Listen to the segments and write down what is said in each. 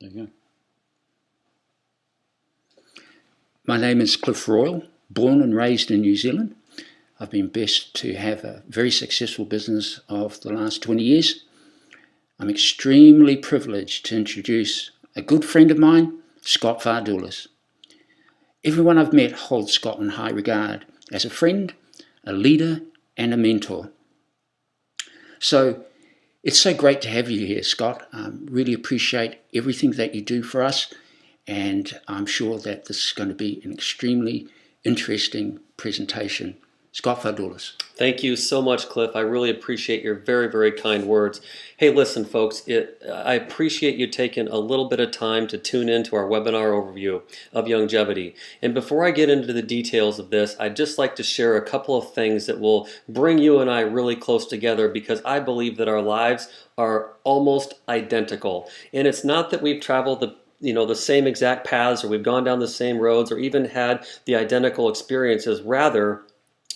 There you go. My name is Cliff Royal, born and raised in New Zealand. I've been blessed to have a very successful business of the last 20 years. I'm extremely privileged to introduce a good friend of mine, Scott Fardulis. Everyone I've met holds Scott in high regard as a friend, a leader, and a mentor. So it's so great to have you here, Scott. Really appreciate everything that you do for us, and I'm sure that this is going to be an extremely interesting presentation. Scott Fardulis. Thank you so much, Cliff. I really appreciate your very, very kind words. Hey, listen, folks, I appreciate you taking a little bit of time to tune into our webinar overview of Youngevity. And before I get into the details of this, I'd just like to share a couple of things that will bring you and I really close together, because I believe that our lives are almost identical. And it's not that we've traveled the same exact paths, or we've gone down the same roads, or even had the identical experiences. Rather,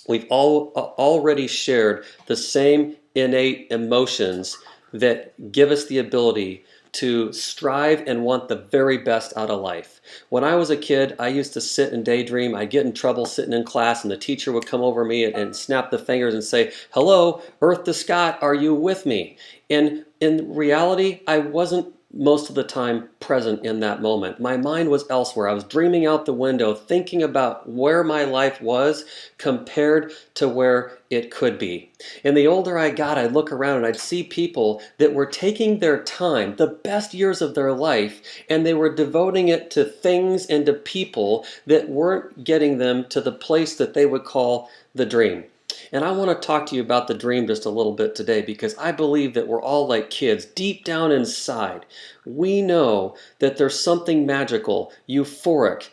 we've already shared the same innate emotions that give us the ability to strive and want the very best out of life. When I was a kid, I used to sit and daydream. I'd get in trouble sitting in class, and the teacher would come over me and snap the fingers and say, "Hello, Earth to Scott, are you with me?" And in reality, I wasn't most of the time present in that moment. My mind was elsewhere. I was dreaming out the window, thinking about where my life was compared to where it could be. And the older I got, I'd look around and I'd see people that were taking their time, the best years of their life, and they were devoting it to things and to people that weren't getting them to the place that they would call the dream. And I want to talk to you about the dream just a little bit today, because I believe that we're all like kids. Deep down inside, we know that there's something magical, euphoric,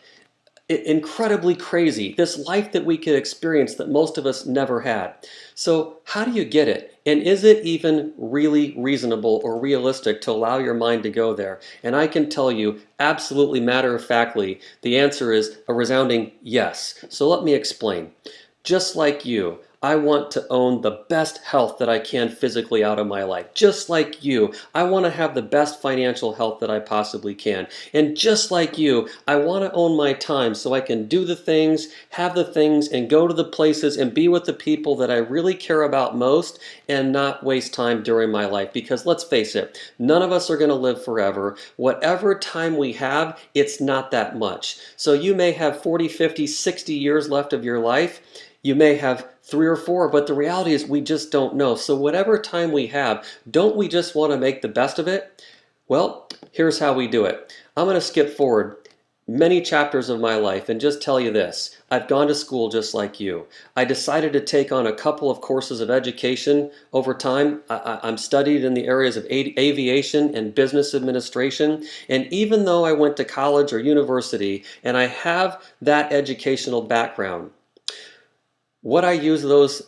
incredibly crazy, this life that we could experience that most of us never had. So how do you get it? And is it even really reasonable or realistic to allow your mind to go there? And I can tell you, absolutely matter-of-factly, the answer is a resounding yes. So let me explain. Just like you, I want to own the best health that I can physically out of my life. Just like you, I want to have the best financial health that I possibly can. And just like you, I want to own my time so I can do the things, have the things, and go to the places and be with the people that I really care about most, and not waste time during my life. Because let's face it, none of us are going to live forever. Whatever time we have, it's not that much. So you may have 40, 50, 60 years left of your life. You may have 3 or 4, but the reality is we just don't know. So whatever time we have, don't we just want to make the best of it? Well, here's how we do it. I'm going to skip forward many chapters of my life and just tell you this. I've gone to school just like you. I decided to take on a couple of courses of education over time. I'm studied in the areas of aviation and business administration. And even though I went to college or university and I have that educational background, what I use those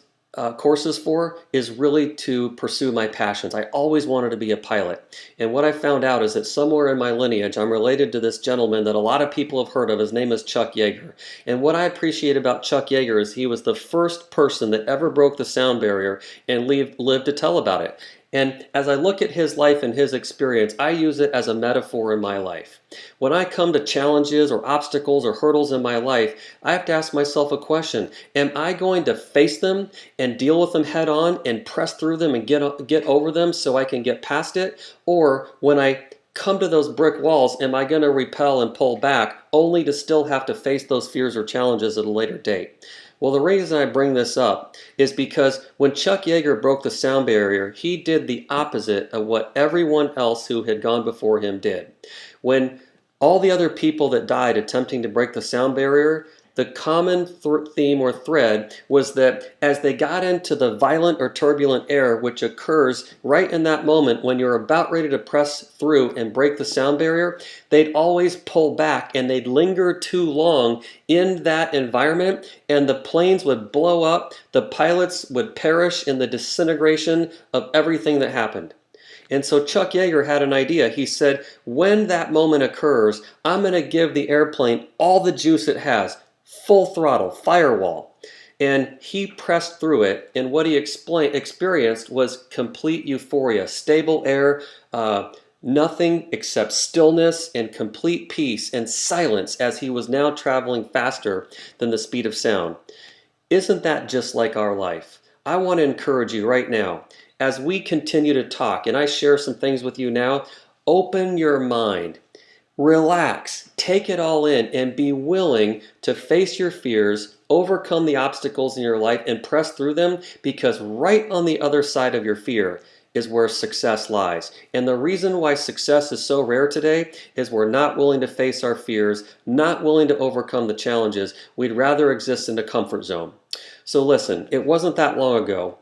courses for is really to pursue my passions. I always wanted to be a pilot. And what I found out is that somewhere in my lineage, I'm related to this gentleman that a lot of people have heard of. His name is Chuck Yeager. And what I appreciate about Chuck Yeager is he was the first person that ever broke the sound barrier and lived to tell about it. And as I look at his life and his experience, I use it as a metaphor in my life. When I come to challenges or obstacles or hurdles in my life, I have to ask myself a question. Am I going to face them and deal with them head on and press through them and get over them so I can get past it? Or when I come to those brick walls, am I going to repel and pull back only to still have to face those fears or challenges at a later date? Well, the reason I bring this up is because when Chuck Yeager broke the sound barrier, he did the opposite of what everyone else who had gone before him did. When all the other people that died attempting to break the sound barrier, the common theme or thread was that as they got into the violent or turbulent air, which occurs right in that moment when you're about ready to press through and break the sound barrier, they'd always pull back and they'd linger too long in that environment, and the planes would blow up, the pilots would perish in the disintegration of everything that happened. And so Chuck Yeager had an idea. He said, when that moment occurs, I'm going to give the airplane all the juice it has. Full throttle, firewall. And he pressed through it, and what he experienced was complete euphoria, stable air, Nothing except stillness and complete peace and silence as he was now traveling faster than the speed of sound. Isn't that just like our life? I want to encourage you right now, as we continue to talk and I share some things with you now, open your mind. Relax, take it all in, and be willing to face your fears, overcome the obstacles in your life, and press through them, because right on the other side of your fear is where success lies. And the reason why success is so rare today is we're not willing to face our fears, not willing to overcome the challenges. We'd rather exist in the comfort zone. So listen, it wasn't that long ago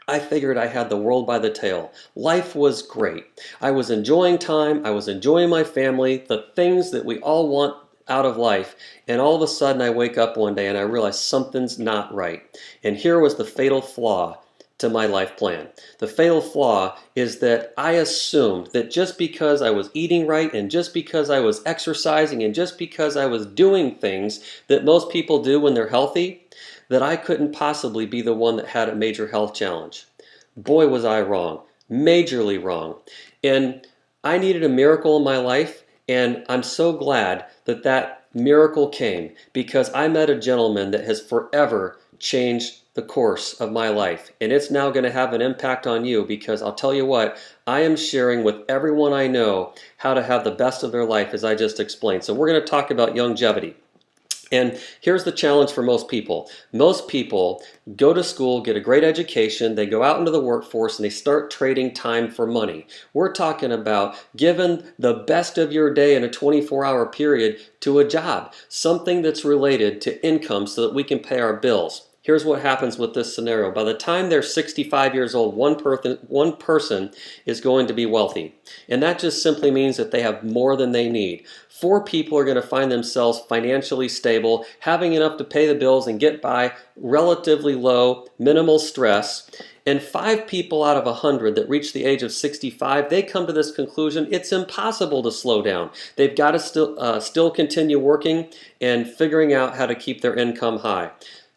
I figured I had the world by the tail. Life was great. I was enjoying time. I was enjoying my family, the things that we all want out of life. And all of a sudden I wake up one day and I realize something's not right. And here was the fatal flaw to my life plan. The fatal flaw is that I assumed that just because I was eating right and just because I was exercising and just because I was doing things that most people do when they're healthy, that I couldn't possibly be the one that had a major health challenge. Boy, was I wrong. Majorly wrong. And I needed a miracle in my life, and I'm so glad that that miracle came, because I met a gentleman that has forever changed the course of my life. And it's now going to have an impact on you, because I'll tell you what, I am sharing with everyone I know how to have the best of their life, as I just explained. So we're going to talk about Youngevity. And here's the challenge for most people. Most people go to school, get a great education, they go out into the workforce, and they start trading time for money. We're talking about giving the best of your day in a 24-hour period to a job, something that's related to income so that we can pay our bills. Here's what happens with this scenario. By the time they're 65 years old, one person is going to be wealthy. And that just simply means that they have more than they need. 4 people are going to find themselves financially stable, having enough to pay the bills and get by, relatively low, minimal stress. And 5 people out of 100 that reach the age of 65, they come to this conclusion: it's impossible to slow down. They've got to still continue working and figuring out how to keep their income high.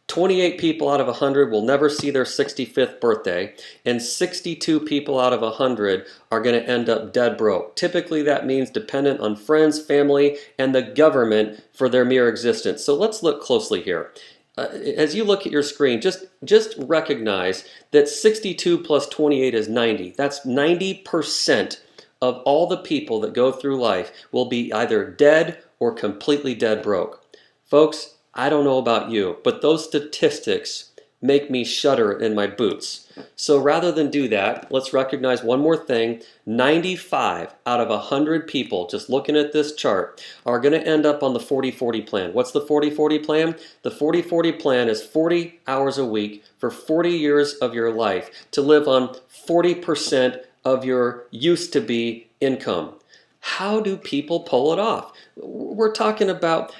28 people out of 100 will never see their 65th birthday, and 62 people out of 100 are going to end up dead broke. Typically, that means dependent on friends, family, and the government for their mere existence. So let's look closely here. As you look at your screen, just recognize that 62 plus 28 is 90. That's 90% of all the people that go through life will be either dead or completely dead broke. Folks, I don't know about you, but those statistics make me shudder in my boots. So rather than do that, let's recognize one more thing. 95 out of 100 people, just looking at this chart, are going to end up on the 40-40 plan. What's the 40-40 plan? The 40-40 plan is 40 hours a week for 40 years of your life to live on 40% of your used-to-be income. How do people pull it off? We're talking about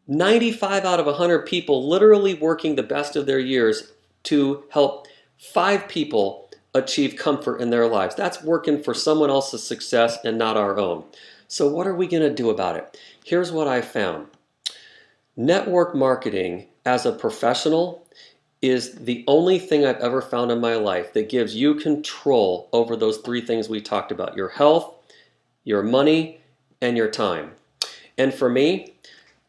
95 out of 100 people literally working the best of their years to help 5 people achieve comfort in their lives. That's working for someone else's success and not our own. So what are we going to do about it? Here's what I found. Network marketing as a professional is the only thing I've ever found in my life that gives you control over those 3 things we talked about: your health, your money, and your time. And for me,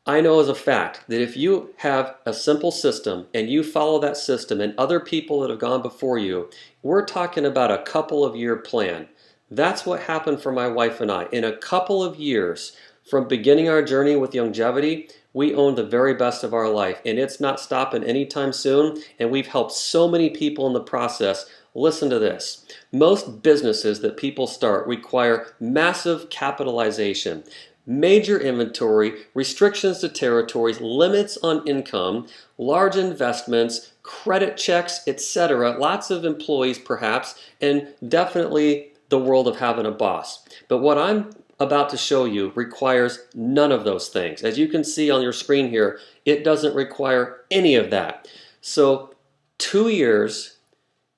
I know as a fact that if you have a simple system and you follow that system and other people that have gone before you, we're talking about a couple of year plan. That's what happened for my wife and I. In a couple of years, from beginning our journey with Youngevity, we owned the very best of our life, and it's not stopping anytime soon, and we've helped so many people in the process. Listen to this. Most businesses that people start require massive capitalization, major inventory, restrictions to territories, limits on income, large investments, credit checks, etc. Lots of employees perhaps, and definitely the world of having a boss. But what I'm about to show you requires none of those things. As you can see on your screen here, it doesn't require any of that. So 2 years,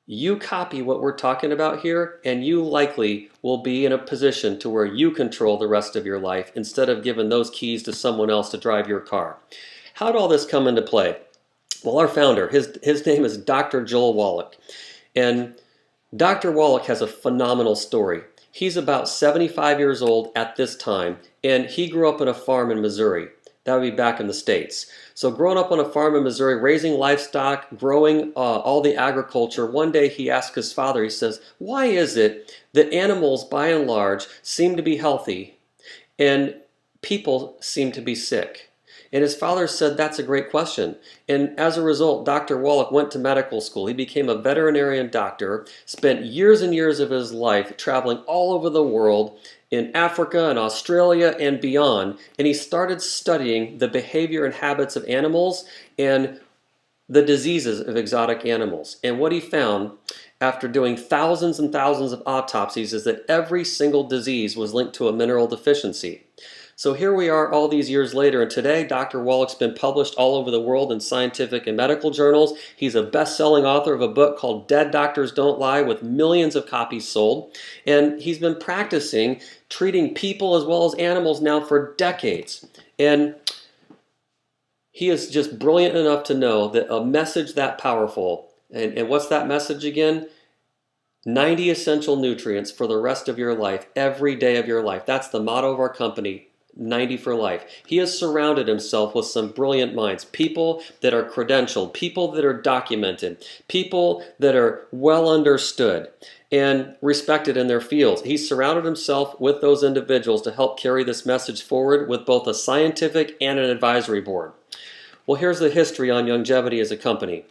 you copy what we're talking about here, and you likely will be in a position to where you control the rest of your life instead of giving those keys to someone else to drive your car. How did all this come into play? Well, our founder, his name is Dr. Joel Wallach. And Dr. Wallach has a phenomenal story. He's about 75 years old at this time, and he grew up on a farm in Missouri. That would be back in the States. So growing up on a farm in Missouri, raising livestock, growing all the agriculture, one day he asked his father, he says, why is it that animals by and large seem to be healthy and people seem to be sick? And his father said, that's a great question. And as a result, Dr. Wallach went to medical school. He became a veterinarian doctor, spent years and years of his life traveling all over the world, in Africa and Australia and beyond. And he started studying the behavior and habits of animals and the diseases of exotic animals. And what he found after doing thousands and thousands of autopsies is that every single disease was linked to a mineral deficiency. So here we are all these years later, and today Dr. Wallach's been published all over the world in scientific and medical journals. He's a best-selling author of a book called Dead Doctors Don't Lie, with millions of copies sold. And he's been practicing treating people as well as animals now for decades. And he is just brilliant enough to know that a message that powerful, and what's that message again? 90 essential nutrients for the rest of your life, every day of your life. That's the motto of our company. 90 for life. He has surrounded himself with some brilliant minds, people that are credentialed, people that are documented, people that are well understood and respected in their fields. He's surrounded himself with those individuals to help carry this message forward with both a scientific and an advisory board. Well, here's the history on Youngevity as a company.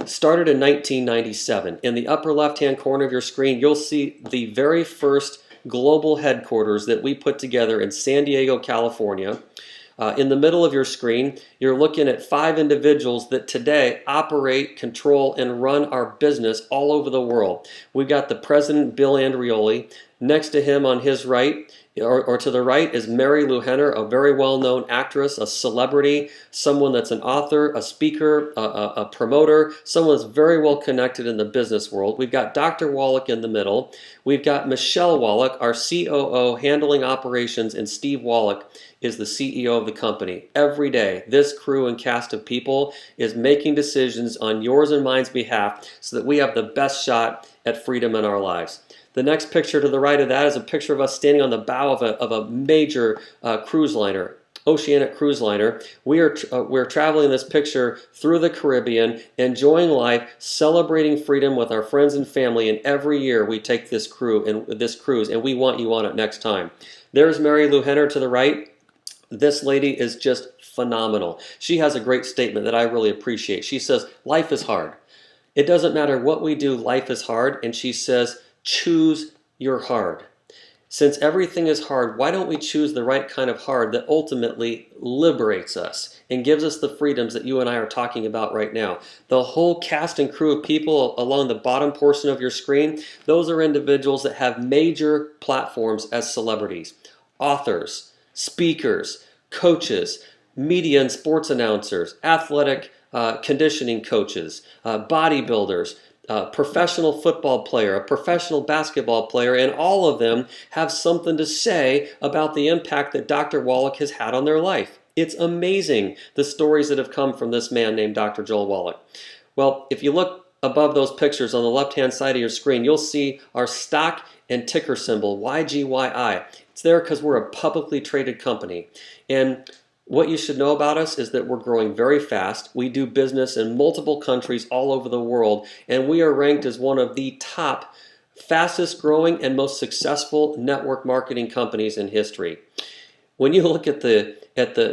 Started in 1997. In the upper left-hand corner of your screen, you'll see the very first global headquarters that we put together in San Diego, California. In the middle of your screen, you're looking at 5 individuals that today operate, control, and run our business all over the world. We've got the president, Bill Andreoli. Next to him on his right, or to the right, is Mary Lou Henner, a very well-known actress, a celebrity, someone that's an author, a speaker, a promoter, someone that's very well connected in the business world. We've got Dr. Wallach in the middle. We've got Michelle Wallach, our COO, handling operations, and Steve Wallach is the CEO of the company. Every day, this crew and cast of people is making decisions on yours and mine's behalf so that we have the best shot at freedom in our lives. The next picture to the right of that is a picture of us standing on the bow of a major cruise liner, oceanic cruise liner. We're traveling in this picture through the Caribbean, enjoying life, celebrating freedom with our friends and family, and every year we take this cruise, and we want you on it next time. There's Mary Lou Henner to the right. This lady is just phenomenal. She has a great statement that I really appreciate. She says, life is hard. It doesn't matter what we do, life is hard. And she says, choose your hard. Since everything is hard, why don't we choose the right kind of hard that ultimately liberates us and gives us the freedoms that you and I are talking about right now? The whole cast and crew of people along the bottom portion of your screen, those are individuals that have major platforms as celebrities, authors, speakers, coaches, media and sports announcers, athletic conditioning coaches, bodybuilders, professional football player, a professional basketball player, and all of them have something to say about the impact that Dr. Wallach has had on their life. It's amazing the stories that have come from this man named Dr. Joel Wallach. Well, if you look above those pictures on the left-hand side of your screen, you'll see our stock and ticker symbol, YGYI. It's there because we're a publicly traded company. And what you should know about us is that we're growing very fast. We do business in multiple countries all over the world, and we are ranked as one of the top fastest growing and most successful network marketing companies in history. When you look at the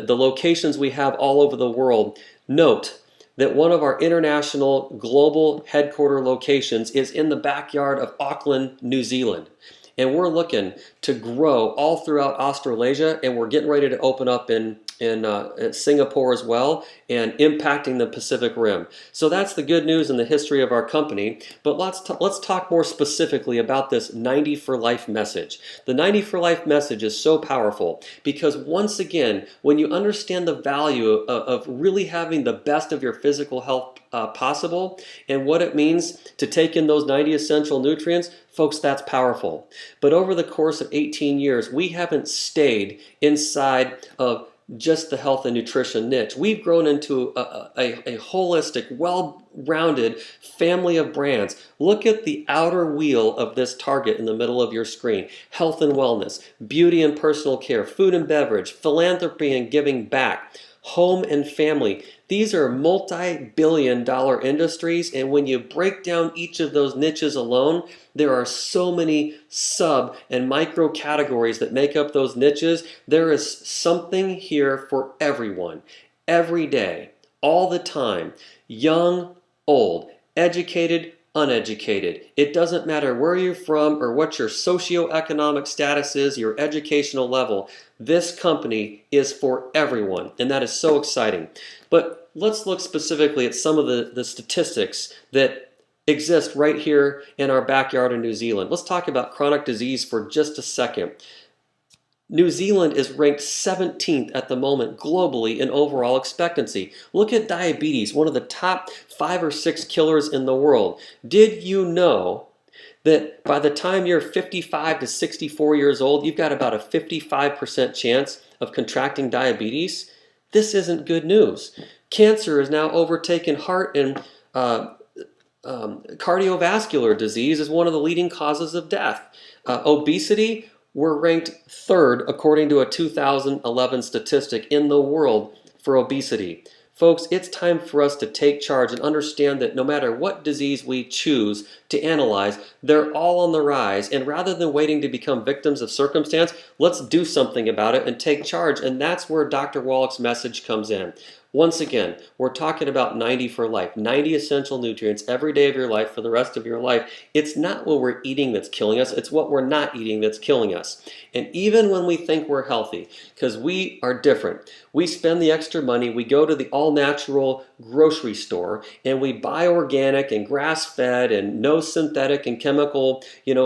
locations we have all over the world, note that one of our international global headquarter locations is in the backyard of Auckland, New Zealand. And we're looking to grow all throughout Australasia, and we're getting ready to open up in Singapore as well, and impacting the Pacific Rim. So that's the good news in the history of our company. But let's talk more specifically about this 90 for Life message. The 90 for Life message is so powerful because, once again, when you understand the value of really having the best of your physical health possible and what it means to take in those 90 essential nutrients, folks, that's powerful. But over the course of 18 years, we haven't stayed inside of just the health and nutrition niche. We've grown into a holistic, well-rounded family of brands. Look at the outer wheel of this target in the middle of your screen. Health and wellness, beauty and personal care, food and beverage, philanthropy and giving back, home and family. These are multi-billion-dollar industries, and when you break down each of those niches alone, there are so many sub and micro categories that make up those niches. There is something here for everyone, every day, all the time, young, old, educated, uneducated. It doesn't matter where you're from or what your socioeconomic status is, your educational level. This company is for everyone, and that is so exciting. But let's look specifically at some of the statistics that exist right here in our backyard in New Zealand. Let's talk about chronic disease for just a second. New Zealand is ranked 17th at the moment globally in overall expectancy. Look at diabetes, one of the top 5 or 6 killers in the world. Did you know that by the time you're 55 to 64 years old, you've got about a 55% chance of contracting diabetes? This isn't good news. Cancer has now overtaken heart and cardiovascular disease as one of the leading causes of death. Obesity, we're ranked 3rd according to a 2011 statistic in the world for obesity. Folks, it's time for us to take charge and understand that no matter what disease we choose to analyze, they're all on the rise. And rather than waiting to become victims of circumstance, let's do something about it and take charge. And that's where Dr. Wallach's message comes in. Once again, we're talking about 90 for life, 90 essential nutrients every day of your life for the rest of your life. It's not what we're eating that's killing us, it's what we're not eating that's killing us. And even when we think we're healthy, because we are different, we spend the extra money, we go to the all-natural grocery store, and we buy organic and grass-fed and no synthetic and chemical,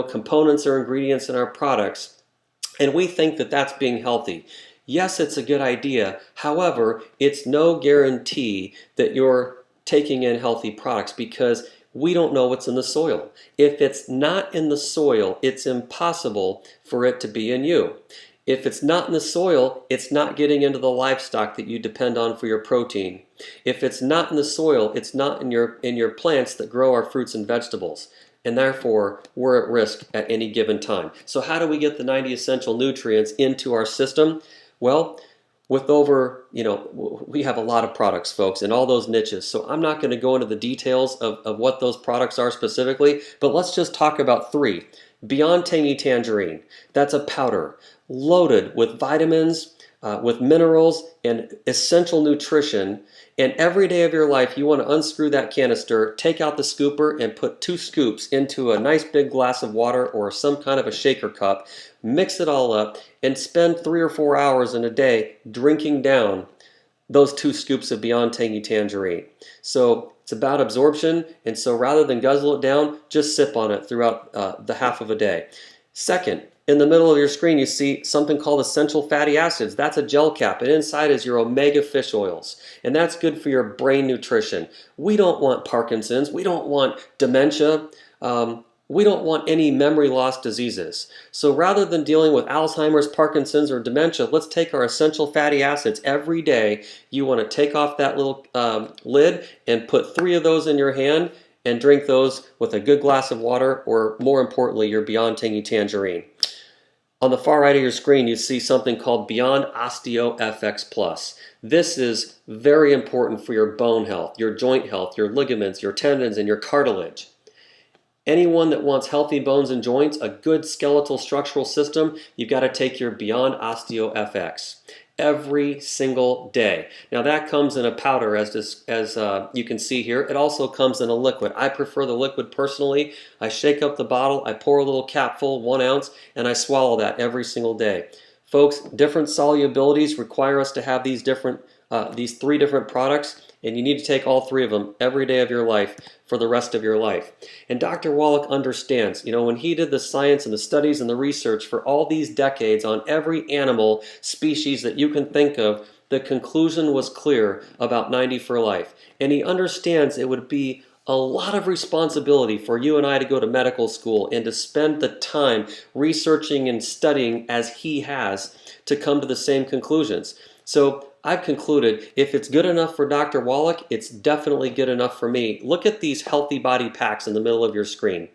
components or ingredients in our products, and we think that that's being healthy. Yes, it's a good idea. However, it's no guarantee that you're taking in healthy products because we don't know what's in the soil. If it's not in the soil, it's impossible for it to be in you. If it's not in the soil, it's not getting into the livestock that you depend on for your protein. If it's not in the soil, it's not in your plants that grow our fruits and vegetables. And therefore, we're at risk at any given time. So how do we get the 90 essential nutrients into our system? Well, with we have a lot of products, folks, in all those niches. So I'm not going to go into the details of what those products are specifically, but let's just talk about 3. Beyond Tangy Tangerine. That's a powder loaded with vitamins, with minerals, and essential nutrition. And every day of your life, you want to unscrew that canister, take out the scooper, and put 2 scoops into a nice big glass of water or some kind of a shaker cup, mix it all up, and spend 3 or 4 hours in a day drinking down those 2 scoops of Beyond Tangy Tangerine. So it's about absorption, and so rather than guzzle it down, just sip on it throughout the half of a day. Second, in the middle of your screen, you see something called essential fatty acids. That's a gel cap, and inside is your omega fish oils, and that's good for your brain nutrition. We don't want Parkinson's. We don't want dementia. We don't want any memory loss diseases. So rather than dealing with Alzheimer's, Parkinson's, or dementia, let's take our essential fatty acids every day. You want to take off that little lid and put 3 of those in your hand and drink those with a good glass of water, or more importantly, your Beyond Tangy Tangerine. On the far right of your screen, you see something called Beyond Osteo FX Plus. This is very important for your bone health, your joint health, your ligaments, your tendons, and your cartilage. Anyone that wants healthy bones and joints, a good skeletal structural system, you've got to take your Beyond Osteo FX every single day. Now that comes in a powder, as you can see here. It also comes in a liquid. I prefer the liquid personally. I shake up the bottle, I pour a little capful, 1 ounce, and I swallow that every single day. Folks, different solubilities require us to have these 3 different products, and you need to take all 3 of them every day of your life for the rest of your life. And Dr. Wallach understands, when he did the science and the studies and the research for all these decades on every animal species that you can think of, the conclusion was clear about 90 for life. And he understands it would be a lot of responsibility for you and I to go to medical school and to spend the time researching and studying as he has to come to the same conclusions. So I've concluded if it's good enough for Dr. Wallach, it's definitely good enough for me. Look at these healthy body packs in the middle of your screen.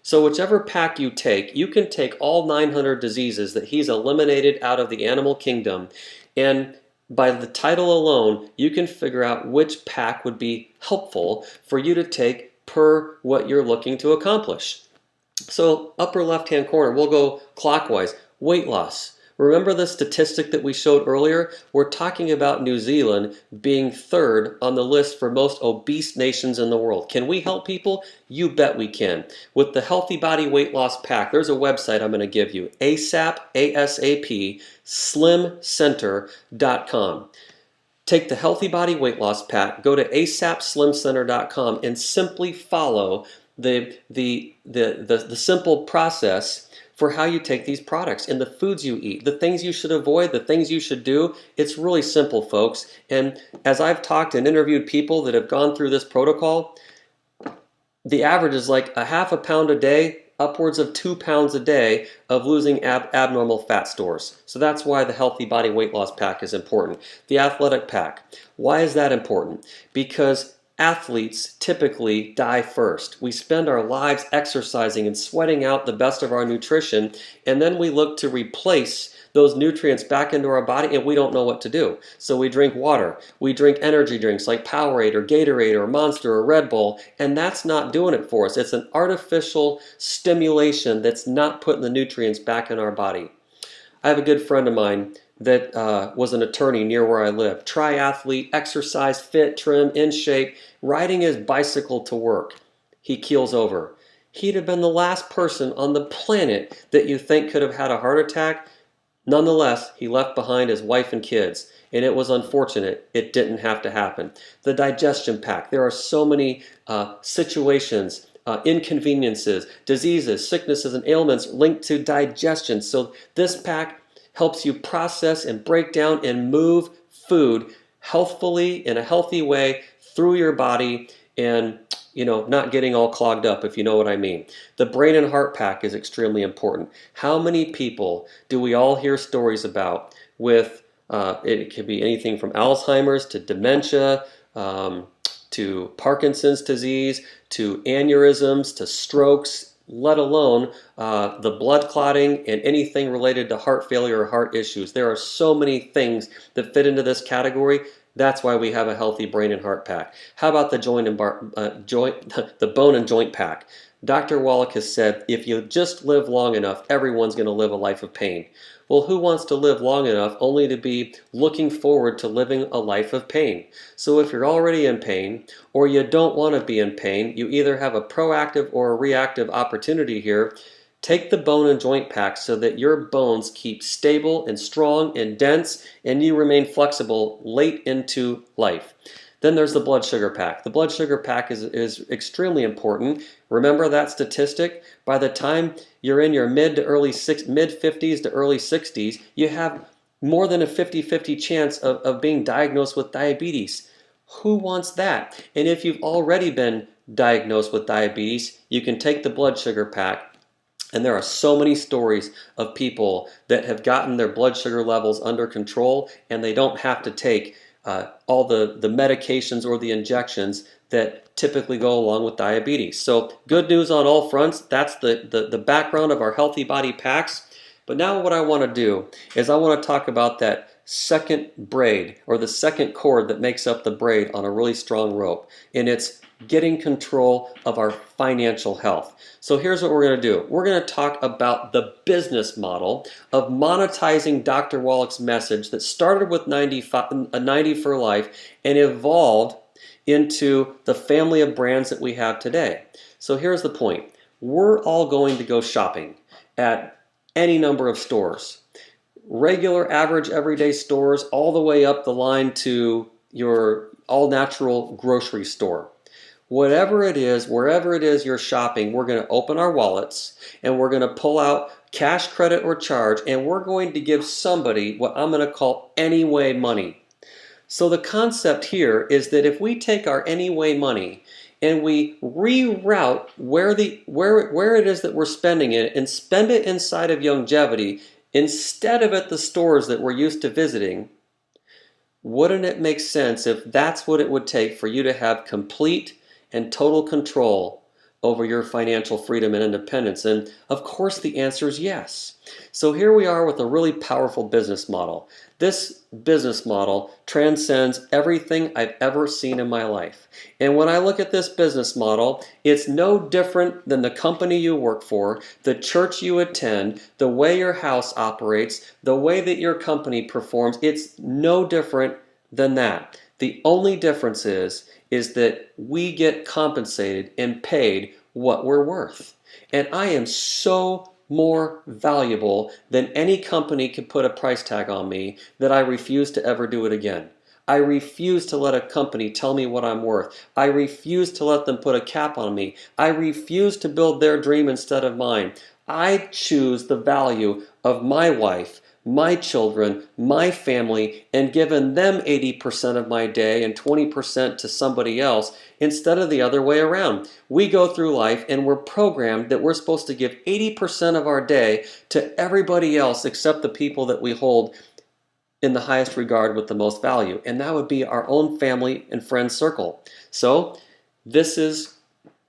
So whichever pack you take, you can take all 900 diseases that he's eliminated out of the animal kingdom, and by the title alone, you can figure out which pack would be helpful for you to take per what you're looking to accomplish. So upper left-hand corner, we'll go clockwise. Weight loss. Remember the statistic that we showed earlier? We're talking about New Zealand being third on the list for most obese nations in the world. Can we help people? You bet we can. With the Healthy Body Weight Loss Pack, there's a website I'm going to give you, ASAP, A-S-A-P, slimcenter.com. Take the Healthy Body Weight Loss Pack, go to asapslimcenter.com, and simply follow the simple process for how you take these products and the foods you eat, the things you should avoid, the things you should do. It's really simple, folks. And as I've talked and interviewed people that have gone through this protocol, the average is like a half a pound a day, upwards of 2 pounds a day of losing abnormal fat stores. So that's why the Healthy Body Weight Loss Pack is important. The Athletic Pack. Why is that important? Because athletes typically die first. We spend our lives exercising and sweating out the best of our nutrition, and then we look to replace those nutrients back into our body, and we don't know what to do. So we drink water, we drink energy drinks like Powerade or Gatorade or Monster or Red Bull, and that's not doing it for us. It's an artificial stimulation that's not putting the nutrients back in our body. I have a good friend of mine that was an attorney near where I live. Triathlete, exercise, fit, trim, in shape, riding his bicycle to work. He keels over. He'd have been the last person on the planet that you think could have had a heart attack. Nonetheless, he left behind his wife and kids, and it was unfortunate. It didn't have to happen. The digestion pack. There are so many situations, inconveniences, diseases, sicknesses, and ailments linked to digestion. So this pack helps you process and break down and move food healthfully in a healthy way through your body, and not getting all clogged up, if you know what I mean. The brain and heart pack is extremely important. How many people do we all hear stories about with, it could be anything from Alzheimer's to dementia, to Parkinson's disease, to aneurysms, to strokes, let alone the blood clotting and anything related to heart failure or heart issues. There are so many things that fit into this category. That's why we have a healthy brain and heart pack. How about the the bone and joint pack? Dr. Wallach has said, if you just live long enough, everyone's going to live a life of pain. Well, who wants to live long enough only to be looking forward to living a life of pain? So if you're already in pain, or you don't want to be in pain, you either have a proactive or a reactive opportunity here. Take the bone and joint pack so that your bones keep stable and strong and dense, and you remain flexible late into life. Then there's the blood sugar pack. The blood sugar pack is extremely important. Remember that statistic? By the time you're in your mid 50s to early 60s, you have more than a 50-50 chance of being diagnosed with diabetes. Who wants that? And if you've already been diagnosed with diabetes, you can take the blood sugar pack. And there are so many stories of people that have gotten their blood sugar levels under control, and they don't have to take all the medications or the injections that typically go along with diabetes. So good news on all fronts. That's the background of our Healthy Body Packs. But now what I want to do is I want to talk about that second braid, or the second cord that makes up the braid on a really strong rope. And it's getting control of our financial health. So here's what we're going to do. We're going to talk about the business model of monetizing Dr. Wallach's message that started with 90 for Life and evolved into the family of brands that we have today. So here's the point. We're all going to go shopping at any number of stores. Regular, average, everyday stores, all the way up the line to your all-natural grocery store. Whatever it is, wherever it is you're shopping, we're going to open our wallets and we're going to pull out cash, credit, or charge, and we're going to give somebody what I'm going to call anyway money. So the concept here is that if we take our anyway money and we reroute where it is that we're spending it and spend it inside of Youngevity instead of at the stores that we're used to visiting, Wouldn't it make sense if that's what it would take for you to have complete and total control over your financial freedom and independence? And of course, the answer is yes. So here we are with a really powerful business model. This business model transcends everything I've ever seen in my life. And when I look at this business model, it's no different than the company you work for, the church you attend, the way your house operates, the way that your company performs. It's no different than that. The only difference is that we get compensated and paid what we're worth. And I am so more valuable than any company could put a price tag on me that I refuse to ever do it again. I refuse to let a company tell me what I'm worth. I refuse to let them put a cap on me. I refuse to build their dream instead of mine. I choose the value of my wife, my children, my family, and given them 80% of my day and 20% to somebody else instead of the other way around. We go through life and we're programmed that we're supposed to give 80% of our day to everybody else except the people that we hold in the highest regard with the most value. And that would be our own family and friend circle. So this is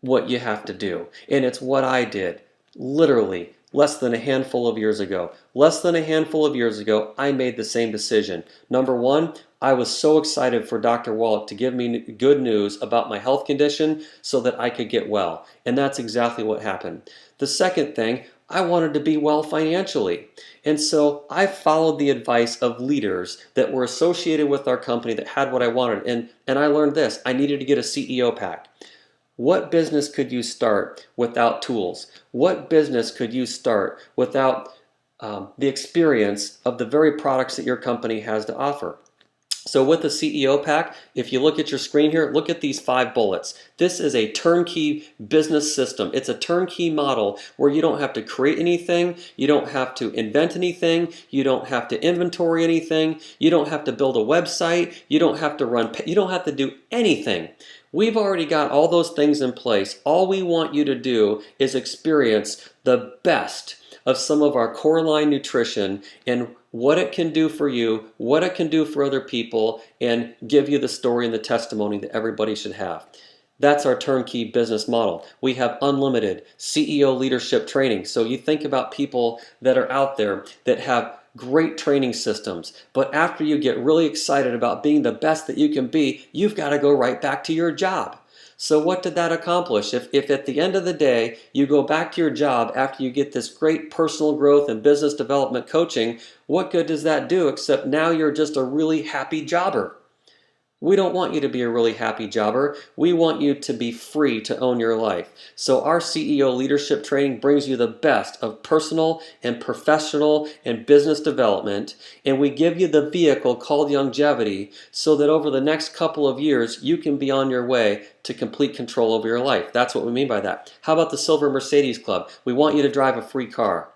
what you have to do. And it's what I did, literally less than a handful of years ago. Less than a handful of years ago, I made the same decision. Number one, I was so excited for Dr. Wallach to give me good news about my health condition so that I could get well. And that's exactly what happened. The second thing, I wanted to be well financially. And so I followed the advice of leaders that were associated with our company that had what I wanted. And I learned this, I needed to get a CEO pack. What business could you start without tools? What business could you start without the experience of the very products that your company has to offer? So with the CEO pack, if you look at your screen here, look at these 5 bullets. This is a turnkey business system. It's a turnkey model where you don't have to create anything, you don't have to invent anything, you don't have to inventory anything, you don't have to build a website, you don't have to do anything. We've already got all those things in place. All we want you to do is experience the best of some of our core line nutrition and what it can do for you, what it can do for other people, and give you the story and the testimony that everybody should have. That's our turnkey business model. We have unlimited CEO leadership training. So you think about people that are out there that have great training systems, but after you get really excited about being the best that you can be, you've got to go right back to your job. So what did that accomplish? If at the end of the day you go back to your job after you get this great personal growth and business development coaching, what good does that do except now you're just a really happy jobber? We don't want you to be a really happy jobber. We want you to be free to own your life. So our CEO leadership training brings you the best of personal and professional and business development, and we give you the vehicle called Youngevity so that over the next couple of years you can be on your way to complete control over your life. That's what we mean by that. How about the Silver Mercedes Club? We want you to drive a free car.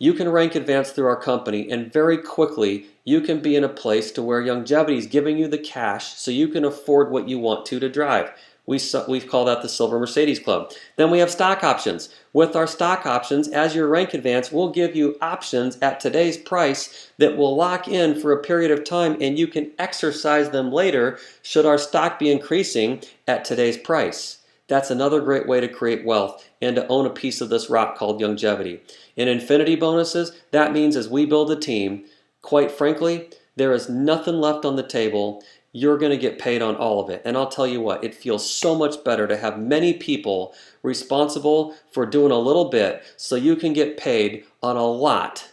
You can rank advance through our company, and very quickly you can be in a place to where Youngevity is giving you the cash so you can afford what you want to drive. We call that the Silver Mercedes Club. Then we have stock options. With our stock options, as your rank advance, we'll give you options at today's price that will lock in for a period of time, and you can exercise them later should our stock be increasing at today's price. That's another great way to create wealth and to own a piece of this rock called Youngevity. In infinity bonuses, that means as we build a team, quite frankly, there is nothing left on the table. You're going to get paid on all of it. And I'll tell you what, it feels so much better to have many people responsible for doing a little bit so you can get paid on a lot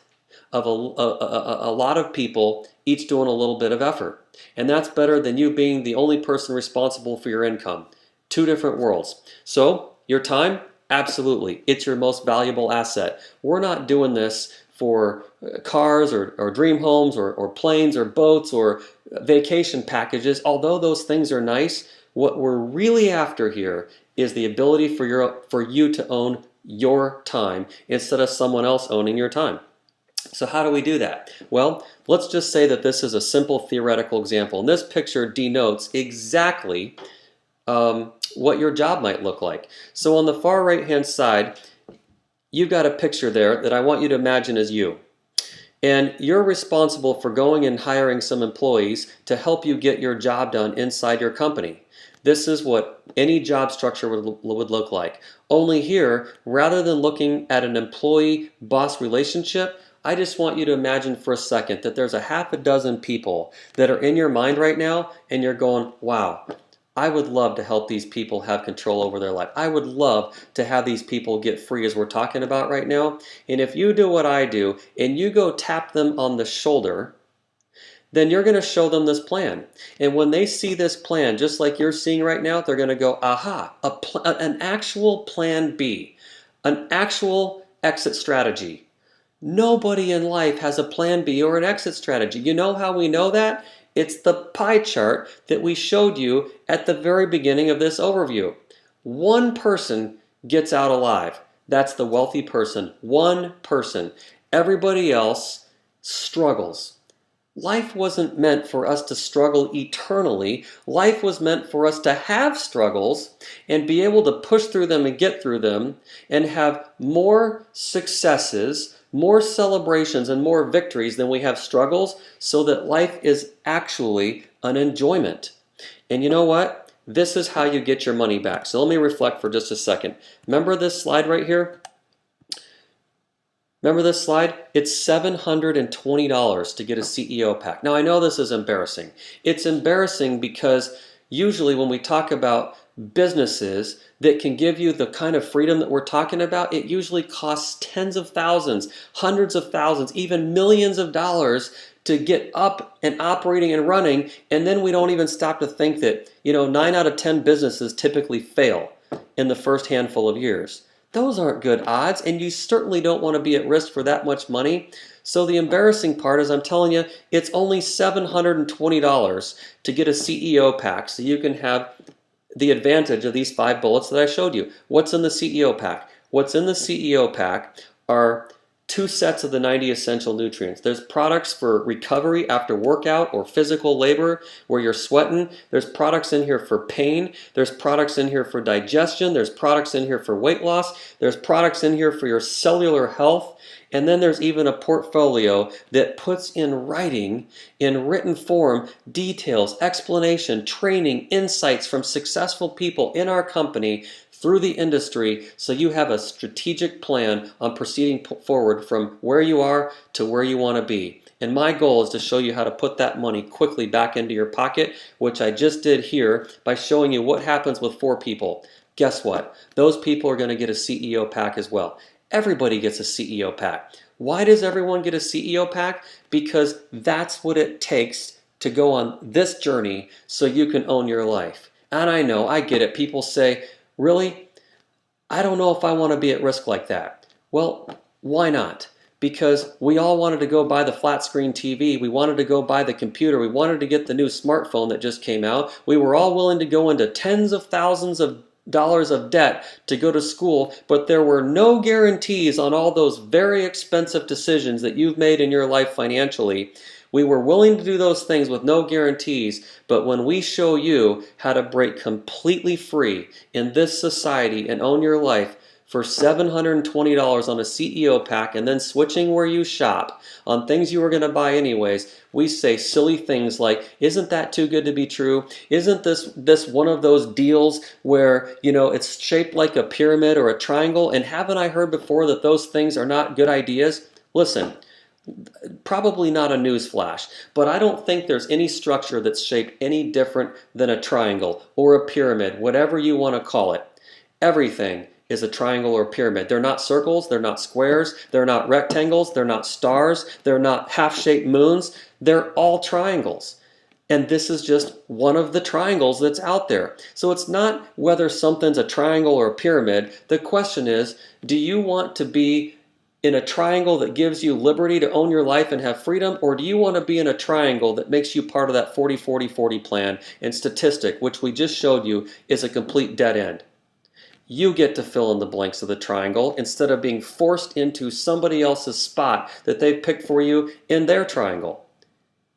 of people each doing a little bit of effort. And that's better than you being the only person responsible for your income. 2 different worlds. So, your time? Absolutely. It's your most valuable asset. We're not doing this for cars or dream homes or planes or boats or vacation packages. Although those things are nice, what we're really after here is the ability for you to own your time instead of someone else owning your time. So how do we do that? Well, let's just say that this is a simple theoretical example. And this picture denotes exactly what your job might look like. So on the far right hand side, you've got a picture there that I want you to imagine as you. And you're responsible for going and hiring some employees to help you get your job done inside your company. This is what any job structure would look like. Only here, rather than looking at an employee-boss relationship, I just want you to imagine for a second that there's a half a dozen people that are in your mind right now, and you're going, wow, I would love to help these people have control over their life. I would love to have these people get free as we're talking about right now. And if you do what I do and you go tap them on the shoulder, then you're going to show them this plan. And when they see this plan, just like you're seeing right now, they're going to go, aha, an actual plan B, an actual exit strategy. Nobody in life has a plan B or an exit strategy. You know how we know that? It's the pie chart that we showed you at the very beginning of this overview. One person gets out alive. That's the wealthy person. One person. Everybody else struggles. Life wasn't meant for us to struggle eternally. Life was meant for us to have struggles and be able to push through them and get through them and have more successes, more celebrations, and more victories than we have struggles, so that life is actually an enjoyment. And you know what? This is how you get your money back. So let me reflect for just a second. Remember this slide right here? Remember this slide? It's $720 to get a CEO pack. Now I know this is embarrassing. It's embarrassing because usually when we talk about businesses that can give you the kind of freedom that we're talking about, it usually costs tens of thousands, hundreds of thousands, even millions of dollars to get up and operating and running. And then we don't even stop to think that, 9 out of 10 businesses typically fail in the first handful of years. Those aren't good odds, and you certainly don't want to be at risk for that much money. So the embarrassing part is I'm telling you, it's only $720 to get a CEO pack so you can have the advantage of these 5 bullets that I showed you. What's in the CEO pack? What's in the CEO pack are 2 sets of the 90 essential nutrients. There's products for recovery after workout or physical labor where you're sweating. There's products in here for pain. There's products in here for digestion. There's products in here for weight loss. There's products in here for your cellular health. And then there's even a portfolio that puts in writing, in written form, details, explanation, training, insights from successful people in our company through the industry, so you have a strategic plan on proceeding forward from where you are to where you want to be. And my goal is to show you how to put that money quickly back into your pocket, which I just did here by showing you what happens with 4 people. Guess what? Those people are going to get a CEO pack as well. Everybody gets a CEO pack. Why does everyone get a CEO pack? Because that's what it takes to go on this journey so you can own your life. And I know, I get it. People say, really? I don't know if I want to be at risk like that. Well, why not? Because we all wanted to go buy the flat screen TV. We wanted to go buy the computer. We wanted to get the new smartphone that just came out. We were all willing to go into tens of thousands of dollars of debt to go to school, but there were no guarantees on all those very expensive decisions that you've made in your life financially. We were willing to do those things with no guarantees, but when we show you how to break completely free in this society and own your life for $720 on a CEO pack and then switching where you shop on things you were going to buy anyways, we say silly things like, isn't that too good to be true? Isn't this one of those deals where, it's shaped like a pyramid or a triangle? And haven't I heard before that those things are not good ideas? Listen, probably not a news flash, but I don't think there's any structure that's shaped any different than a triangle or a pyramid, whatever you want to call it. Everything is a triangle or pyramid. They're not circles, they're not squares, they're not rectangles, they're not stars, they're not half-shaped moons, they're all triangles. And this is just one of the triangles that's out there. So it's not whether something's a triangle or a pyramid. The question is, do you want to be in a triangle that gives you liberty to own your life and have freedom, or do you want to be in a triangle that makes you part of that 40-40-40 plan and statistic, which we just showed you is a complete dead end? You get to fill in the blanks of the triangle instead of being forced into somebody else's spot that they've picked for you in their triangle.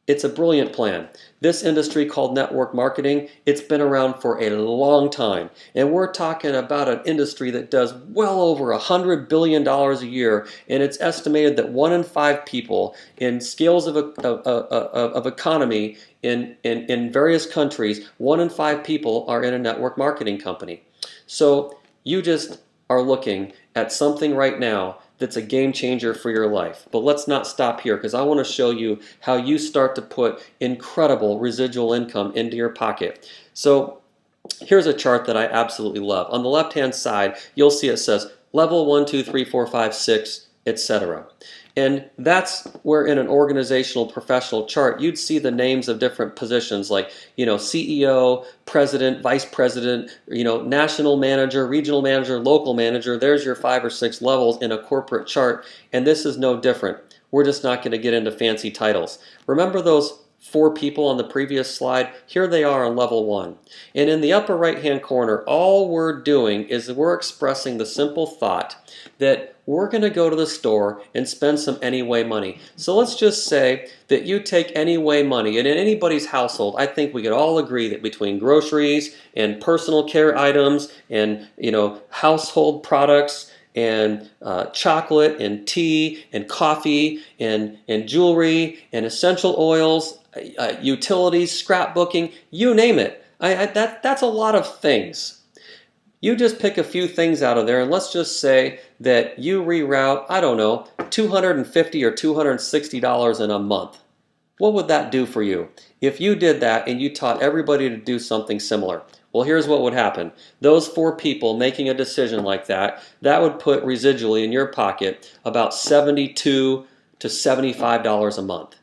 It's a brilliant plan. This industry called network marketing, it's been around for a long time. And we're talking about an industry that does well over $100 billion a year. And it's estimated that 1 in 5 people in scales of economy in various countries, 1 in 5 people are in a network marketing company. So you just are looking at something right now that's a game changer for your life. But let's not stop here, because I want to show you how you start to put incredible residual income into your pocket. So here's a chart that I absolutely love. On the left-hand side, you'll see it says level 1, 2, 3, 4, 5, 6, etc. And that's where in an organizational professional chart, you'd see the names of different positions like, CEO, president, vice president, national manager, regional manager, local manager. There's your 5 or 6 levels in a corporate chart. And this is no different. We're just not going to get into fancy titles. Remember those 4 people on the previous slide? Here they are on level 1. And in the upper right-hand corner, all we're doing is we're expressing the simple thought that we're going to go to the store and spend some Anyway money. So let's just say that you take Anyway money, and in anybody's household, I think we could all agree that between groceries and personal care items and household products and chocolate and tea and coffee and jewelry and essential oils, utilities, scrapbooking, you name it. That's a lot of things. You just pick a few things out of there, and let's just say that you reroute, I don't know, $250 or $260 in a month. What would that do for you if you did that and you taught everybody to do something similar? Well, here's what would happen. Those 4 people making a decision like that would put residually in your pocket about $72 to $75 a month.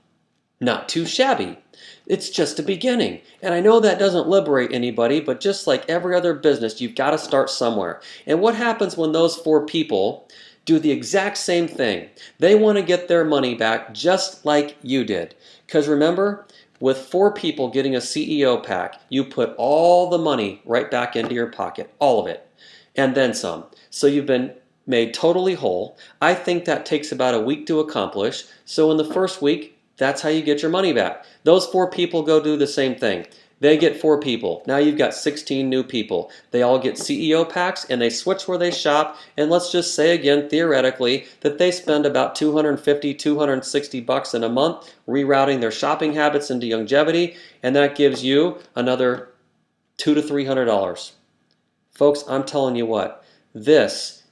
Not too shabby. It's just a beginning. And I know that doesn't liberate anybody, but just like every other business, you've got to start somewhere. And what happens when those 4 people do the exact same thing? They want to get their money back just like you did. Because remember, with 4 people getting a CEO pack, you put all the money right back into your pocket, all of it, and then some. So you've been made totally whole. I think that takes about a week to accomplish. So in the first week, that's how you get your money back. Those 4 people go do the same thing. They get 4 people. Now you've got 16 new people. They all get CEO packs and they switch where they shop. And let's just say again, theoretically, that they spend about $250, $260 in a month rerouting their shopping habits into Youngevity. And that gives you another $200 to $300. Folks, I'm telling you what, this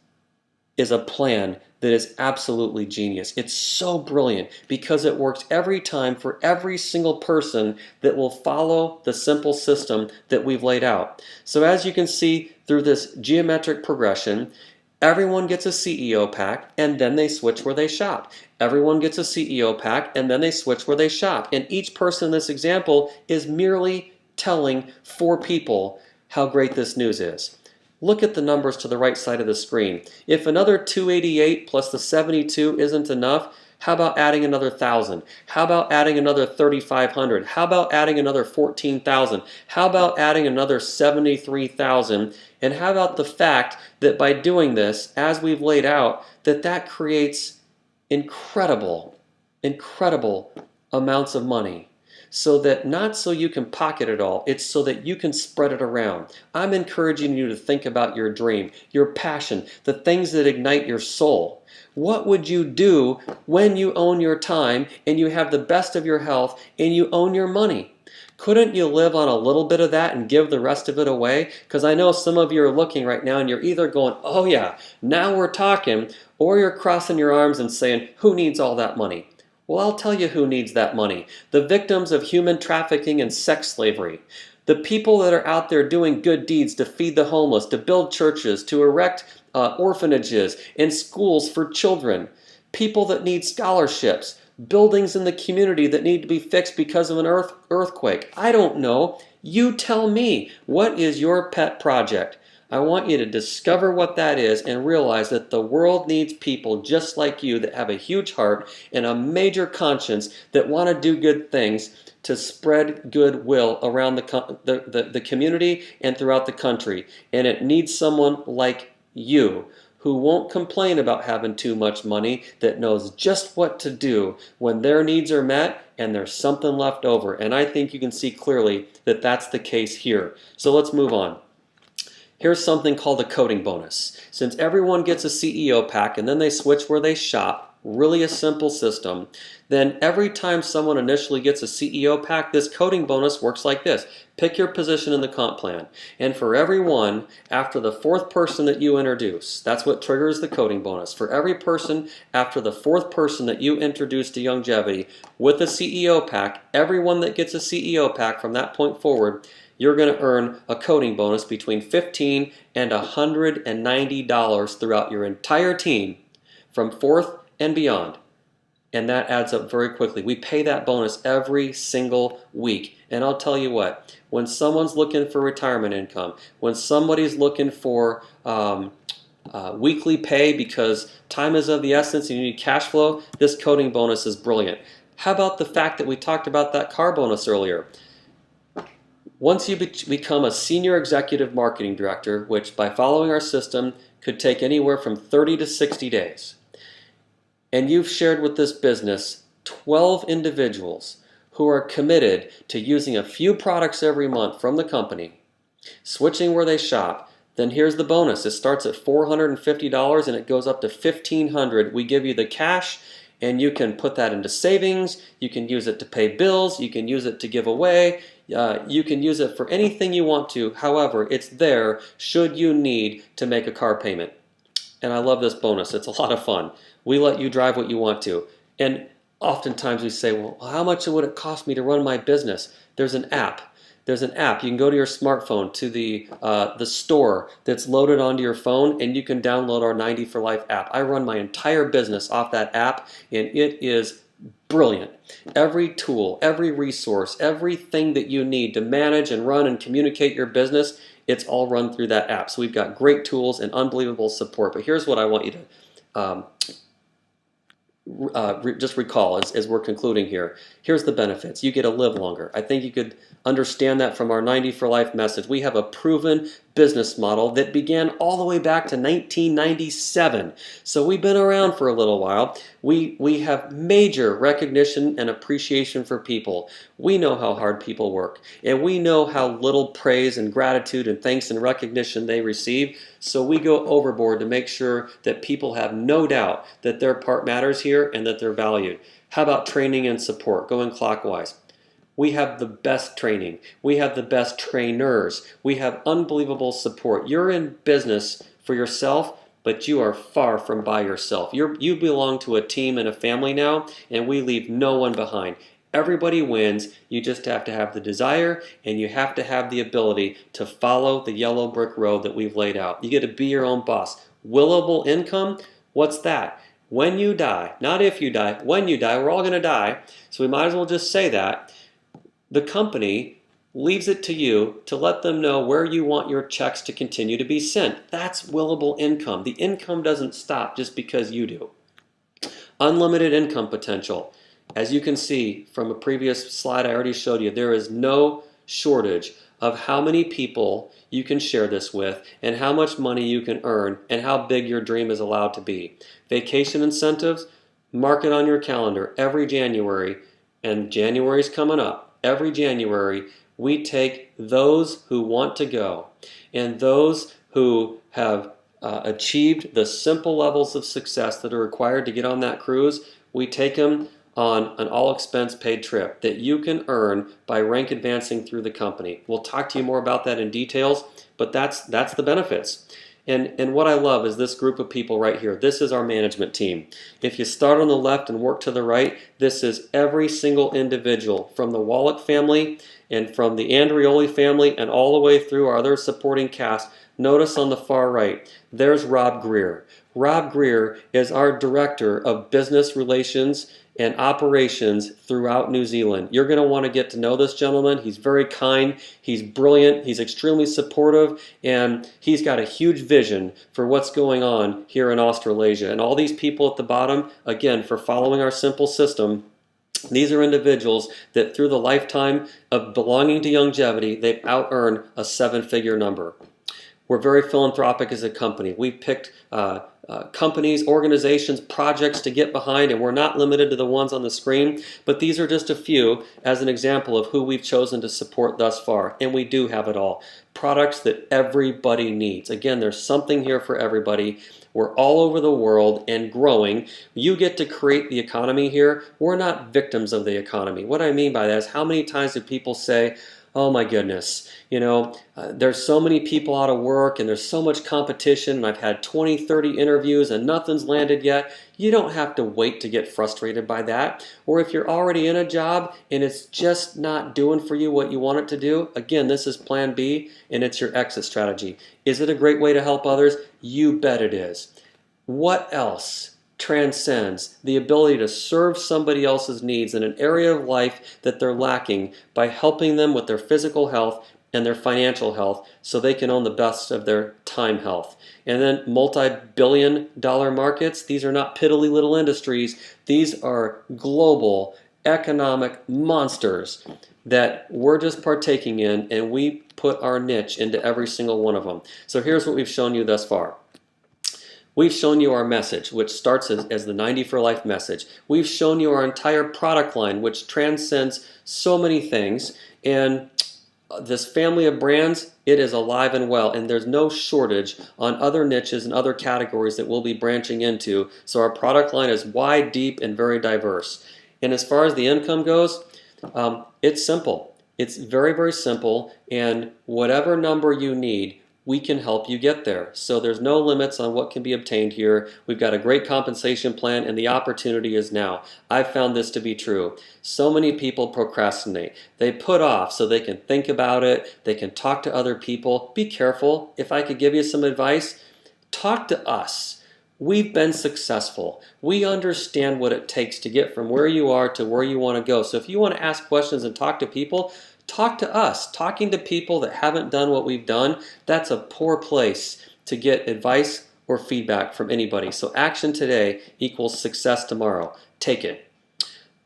is a plan that is absolutely genius. It's so brilliant because it works every time for every single person that will follow the simple system that we've laid out. So as you can see through this geometric progression, everyone gets a CEO pack and then they switch where they shop. Everyone gets a CEO pack and then they switch where they shop. And each person in this example is merely telling 4 people how great this news is. Look at the numbers to the right side of the screen. If another 288 plus the 72 isn't enough, how about adding another 1,000? How about adding another 3,500? How about adding another 14,000? How about adding another 73,000? And how about the fact that by doing this, as we've laid out, that creates incredible amounts of money. So that not so you can pocket it all, it's so that you can spread it around. I'm encouraging you to think about your dream, your passion, the things that ignite your soul. What would you do when you own your time and you have the best of your health and you own your money? Couldn't you live on a little bit of that and give the rest of it away? Because I know some of you are looking right now and you're either going, oh yeah, now we're talking, or you're crossing your arms and saying, who needs all that money? Well, I'll tell you who needs that money. The victims of human trafficking and sex slavery. The people that are out there doing good deeds to feed the homeless, to build churches, to erect orphanages and schools for children. People that need scholarships. Buildings in the community that need to be fixed because of an earthquake. I don't know. You tell me. What is your pet project? I want you to discover what that is and realize that the world needs people just like you that have a huge heart and a major conscience that want to do good things to spread goodwill around the community and throughout the country. And it needs someone like you who won't complain about having too much money, that knows just what to do when their needs are met and there's something left over. And I think you can see clearly that that's the case here. So let's move on. Here's something called a coding bonus. Since everyone gets a CEO pack and then they switch where they shop, really a simple system, then every time someone initially gets a CEO pack, this coding bonus works like this. Pick your position in the comp plan. And for every one, after the fourth person that you introduce, that's what triggers the coding bonus. For every person after the fourth person that you introduce to Youngevity with a CEO pack, everyone that gets a CEO pack from that point forward, you're going to earn a coding bonus between $15 and $190 throughout your entire team from fourth and beyond. And that adds up very quickly. We pay that bonus every single week. And I'll tell you what, when someone's looking for retirement income, when somebody's looking for weekly pay because time is of the essence and you need cash flow, this coding bonus is brilliant. How about the fact that we talked about that car bonus earlier? Once you become a senior executive marketing director, which by following our system could take anywhere from 30 to 60 days, and you've shared with this business 12 individuals who are committed to using a few products every month from the company, switching where they shop, then here's the bonus. It starts at $450 and it goes up to $1,500. We give you the cash and you can put that into savings. You can use it to pay bills. You can use it to give away. You can use it for anything you want to. However, it's there should you need to make a car payment. And I love this bonus. It's a lot of fun. We let you drive what you want to. And oftentimes we say, well, how much would it cost me to run my business? There's an app. There's an app. You can go to your smartphone to the store that's loaded onto your phone, and you can download our 90 for Life app. I run my entire business off that app, and it is brilliant. Every tool, every resource, everything that you need to manage and run and communicate your business, it's all run through that app. So we've got great tools and unbelievable support. But here's what I want you to just recall as we're concluding here. Here's the benefits. You get to live longer. I think you could understand that from our 90 for Life message. We have a proven business model that began all the way back to 1997. So we've been around for a little while. We have major recognition and appreciation for people. We know how hard people work, and we know how little praise and gratitude and thanks and recognition they receive. So we go overboard to make sure that people have no doubt that their part matters here and that they're valued. How about training and support? Going clockwise. We have the best training. We have the best trainers. We have unbelievable support. You're in business for yourself, but you are far from by yourself. You belong to a team and a family now, and we leave no one behind. Everybody wins. You just have to have the desire, and you have to have the ability to follow the yellow brick road that we've laid out. You get to be your own boss. Willable income, what's that? When you die, not if you die, when you die, we're all going to die, so we might as well just say that. The company leaves it to you to let them know where you want your checks to continue to be sent. That's willable income. The income doesn't stop just because you do. Unlimited income potential. As you can see from a previous slide I already showed you, there is no shortage of how many people you can share this with and how much money you can earn and how big your dream is allowed to be. Vacation incentives, mark it on your calendar every January, and January's coming up. Every January, we take those who want to go and those who have achieved the simple levels of success that are required to get on that cruise, we take them on an all-expense paid trip that you can earn by rank advancing through the company. We'll talk to you more about that in details, but that's the benefits. And what I love is this group of people right here. This is our management team. If you start on the left and work to the right, this is every single individual from the Wallach family and from the Andreoli family and all the way through our other supporting cast. Notice on the far right, there's Rob Greer. Rob Greer is our Director of Business Relations and Operations throughout New Zealand. You're going to want to get to know this gentleman. He's very kind, he's brilliant, he's extremely supportive, and he's got a huge vision for what's going on here in Australasia. And all these people at the bottom, again, for following our simple system, these are individuals that through the lifetime of belonging to Youngevity, they've out-earned a 7-figure number. We're very philanthropic as a company. We've picked companies, organizations, projects to get behind, and we're not limited to the ones on the screen, but these are just a few as an example of who we've chosen to support thus far, and we do have it all. Products that everybody needs. Again, there's something here for everybody. We're all over the world and growing. You get to create the economy here. We're not victims of the economy. What I mean by that is, how many times do people say, oh my goodness, there's so many people out of work and there's so much competition and I've had 20, 30 interviews and nothing's landed yet. You don't have to wait to get frustrated by that. Or if you're already in a job and it's just not doing for you what you want it to do, again, this is plan B and it's your exit strategy. Is it a great way to help others? You bet it is. What else transcends the ability to serve somebody else's needs in an area of life that they're lacking by helping them with their physical health and their financial health so they can own the best of their time health? And then multi-billion-dollar markets, these are not piddly little industries. These are global economic monsters that we're just partaking in, and we put our niche into every single one of them. So here's what we've shown you thus far. We've shown you our message, which starts as the 90 for Life message. We've shown you our entire product line, which transcends so many things. And this family of brands, it is alive and well. And there's no shortage on other niches and other categories that we'll be branching into. So our product line is wide, deep, and very diverse. And as far as the income goes, it's simple. It's very, very simple. And whatever number you need, we can help you get there. So there's no limits on what can be obtained here. We've got a great compensation plan and the opportunity is now. I've found this to be true. So many people procrastinate. They put off so they can think about it. They can talk to other people. Be careful. If I could give you some advice, talk to us. We've been successful. We understand what it takes to get from where you are to where you want to go. So if you want to ask questions and talk to people, talk to us. Talking to people that haven't done what we've done, that's a poor place to get advice or feedback from anybody. So action today equals success tomorrow. Take it.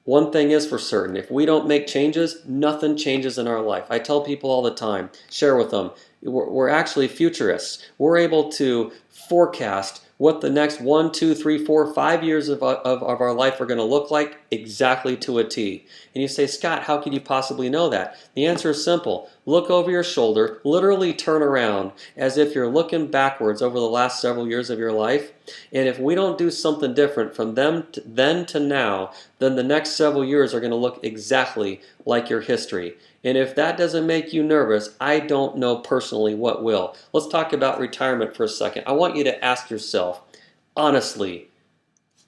One thing is for certain, if we don't make changes, nothing changes in our life. I tell people all the time, share with them, we're actually futurists. We're able to forecast what the next 1, 2, 3, 4, 5 years of our life are going to look like exactly to a T. And you say, Scott, how could you possibly know that? The answer is simple. Look over your shoulder, literally turn around as if you're looking backwards over the last several years of your life. And if we don't do something different from then to now, then the next several years are going to look exactly like your history. And if that doesn't make you nervous, I don't know personally what will. Let's talk about retirement for a second. I want you to ask yourself, honestly,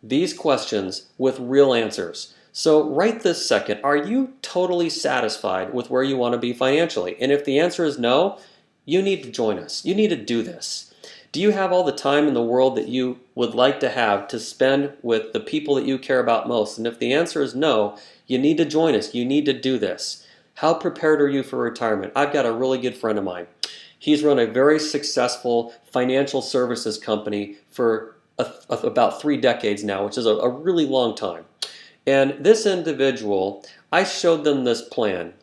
these questions with real answers. So right this second, are you totally satisfied with where you want to be financially? And if the answer is no, you need to join us. You need to do this. Do you have all the time in the world that you would like to have to spend with the people that you care about most? And if the answer is no, you need to join us. You need to do this. How prepared are you for retirement? I've got a really good friend of mine. He's run a very successful financial services company for about 3 decades now, which is a really long time. And this individual, I showed them this plan.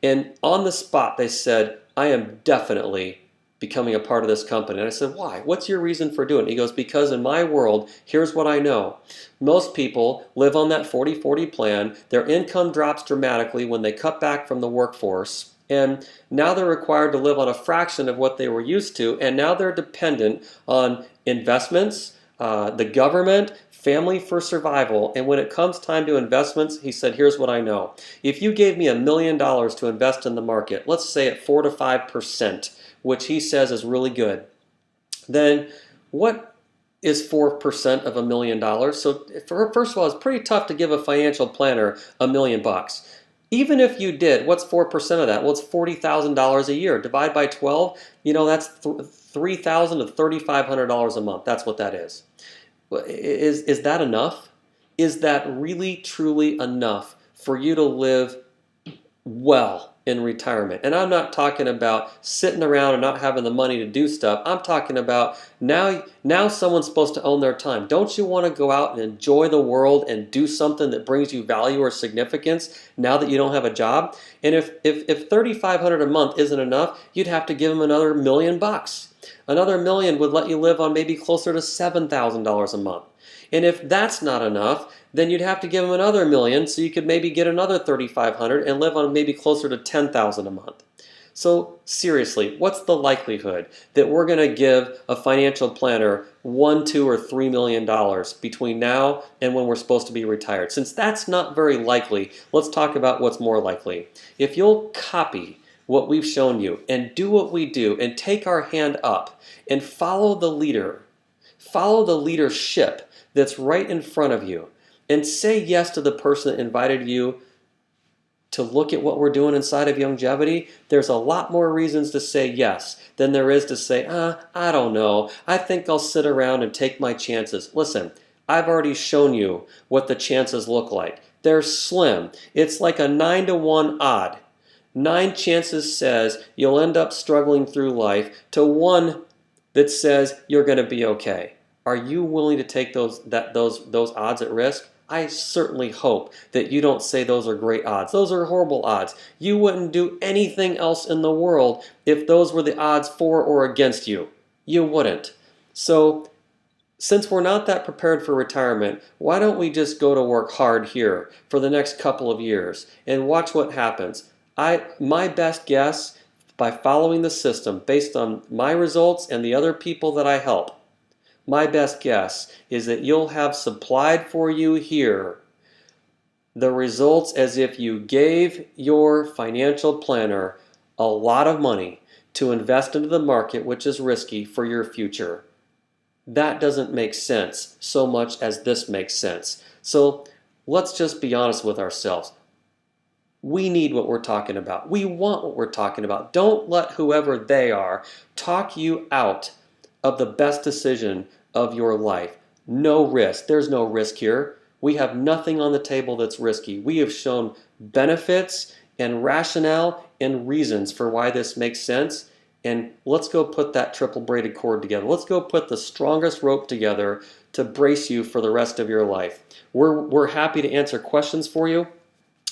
And on the spot, they said, I am definitely becoming a part of this company. And I said, why? What's your reason for doing it? He goes, because in my world, here's what I know. Most people live on that 40-40 plan. Their income drops dramatically when they cut back from the workforce. And now they're required to live on a fraction of what they were used to. And now they're dependent on investments, the government, family for survival. And when it comes time to investments, he said, here's what I know. If you gave me $1 million to invest in the market, let's say at 4 to 5%, which he says is really good, then what is 4% of $1 million? So first of all, it's pretty tough to give a financial planner $1 million. Even if you did, what's 4% of that? Well, it's $40,000 a year. Divide by 12, that's $3,000 to $3,500 a month. That's what that is. Is that enough? Is that really, truly enough for you to live well in retirement. And I'm not talking about sitting around and not having the money to do stuff. I'm talking about now someone's supposed to own their time. Don't you want to go out and enjoy the world and do something that brings you value or significance now that you don't have a job? And if $3,500 a month isn't enough, you'd have to give them another $1,000,000. Another $1,000,000 would let you live on maybe closer to $7,000 a month. And if that's not enough, then you'd have to give them another $1,000,000 so you could maybe get another $3,500 and live on maybe closer to $10,000 a month. So seriously, what's the likelihood that we're going to give a financial planner $1, $2, or $3 million between now and when we're supposed to be retired? Since that's not very likely, let's talk about what's more likely. If you'll copy what we've shown you and do what we do and take our hand up and follow the leader, follow the leadership that's right in front of you, and say yes to the person that invited you to look at what we're doing inside of Youngevity, there's a lot more reasons to say yes than there is to say, I don't know, I think I'll sit around and take my chances. Listen, I've already shown you what the chances look like. They're slim. It's like a 9 to 1 odd. 9 chances says you'll end up struggling through life to 1 that says you're going to be okay. Are you willing to take those odds at risk? I certainly hope that you don't say those are great odds. Those are horrible odds. You wouldn't do anything else in the world if those were the odds for or against you. You wouldn't. So, since we're not that prepared for retirement, why don't we just go to work hard here for the next couple of years and watch what happens? My best guess, by following the system based on my results and the other people that I help, my best guess is that you'll have supplied for you here the results as if you gave your financial planner a lot of money to invest into the market, which is risky, for your future. That doesn't make sense so much as this makes sense. So let's just be honest with ourselves. We need what we're talking about. We want what we're talking about. Don't let whoever they are talk you out of the best decision of your life. No risk. There's no risk here. We have nothing on the table that's risky. We have shown benefits and rationale and reasons for why this makes sense. And let's go put that triple braided cord together. Let's go put the strongest rope together to brace you for the rest of your life. We're happy to answer questions for you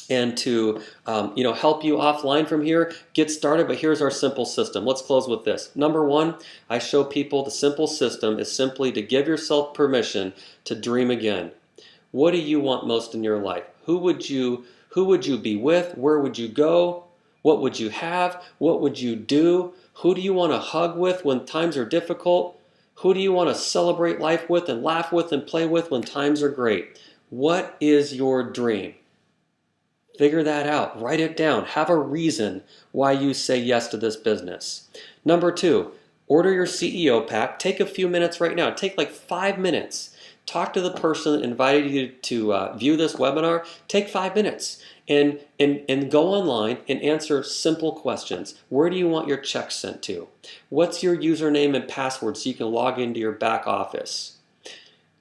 and to help you offline from here, get started. But here's our simple system. Let's close with this. Number 1, I show people the simple system is simply to give yourself permission to dream again. What do you want most in your life? Who would you be with? Where would you go? What would you have? What would you do? Who do you want to hug with when times are difficult? Who do you want to celebrate life with and laugh with and play with when times are great? What is your dream? Figure that out. Write it down. Have a reason why you say yes to this business. Number 2, order your CEO pack. Take a few minutes right now. Take like 5 minutes. Talk to the person that invited you to view this webinar. Take 5 minutes and go online and answer simple questions. Where do you want your checks sent to? What's your username and password so you can log into your back office?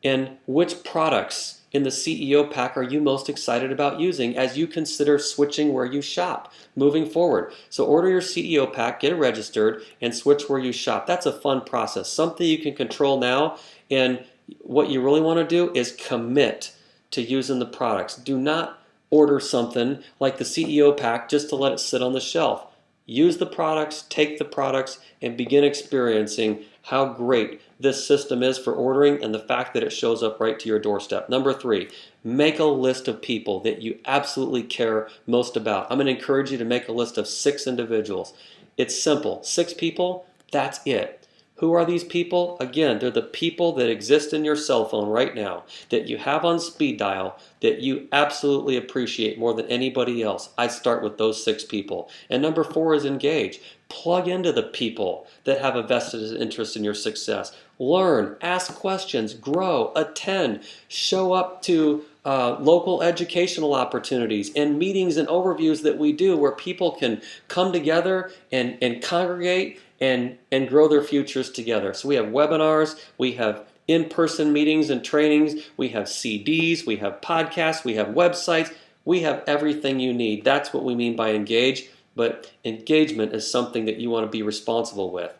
And which products in the CEO pack are you most excited about using as you consider switching where you shop moving forward? So order your CEO pack, get it registered, and switch where you shop. That's a fun process, something you can control now. And what you really want to do is commit to using the products. Do not order something like the CEO pack just to let it sit on the shelf. Use the products, take the products, and begin experiencing how great this system is for ordering and the fact that it shows up right to your doorstep. Number 3, make a list of people that you absolutely care most about. I'm going to encourage you to make a list of 6 individuals. It's simple. 6 people, that's it. Who are these people? Again, they're the people that exist in your cell phone right now, that you have on speed dial, that you absolutely appreciate more than anybody else. I start with those 6 people. And number 4 is engage. Plug into the people that have a vested interest in your success. Learn, ask questions, grow, attend, show up to local educational opportunities and meetings and overviews that we do where people can come together and congregate and grow their futures together. So we have webinars, we have in-person meetings and trainings, we have CDs, we have podcasts, we have websites, we have everything you need. That's what we mean by engage. but engagement is something that you want to be responsible with.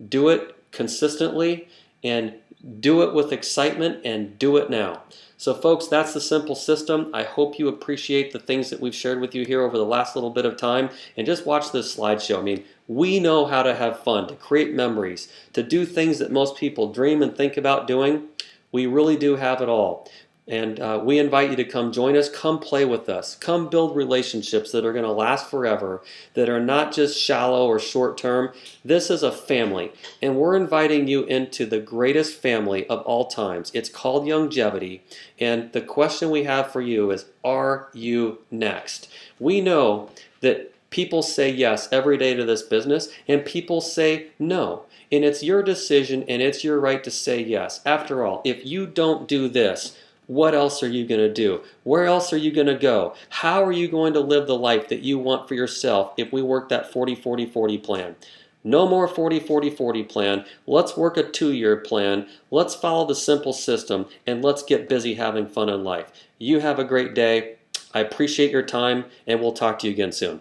Do it consistently and do it with excitement and do it now. So folks, that's the simple system. I hope you appreciate the things that we've shared with you here over the last little bit of time, and just watch this slideshow. I mean, we know how to have fun, to create memories, to do things that most people dream and think about doing. We really do have it all. And we invite you to come join us, come play with us, come build relationships that are going to last forever, that are not just shallow or short term. This is a family, and we're inviting you into the greatest family of all times. It's called Youngevity, and the question we have for you is, are you next? We know that people say yes every day to this business, and people say no. And it's your decision, and it's your right to say yes. After all, if you don't do this, what else are you going to do? Where else are you going to go? How are you going to live the life that you want for yourself if we work that 40-40-40 plan? No more 40-40-40 plan. Let's work a 2-year plan. Let's follow the simple system, and let's get busy having fun in life. You have a great day. I appreciate your time, and we'll talk to you again soon.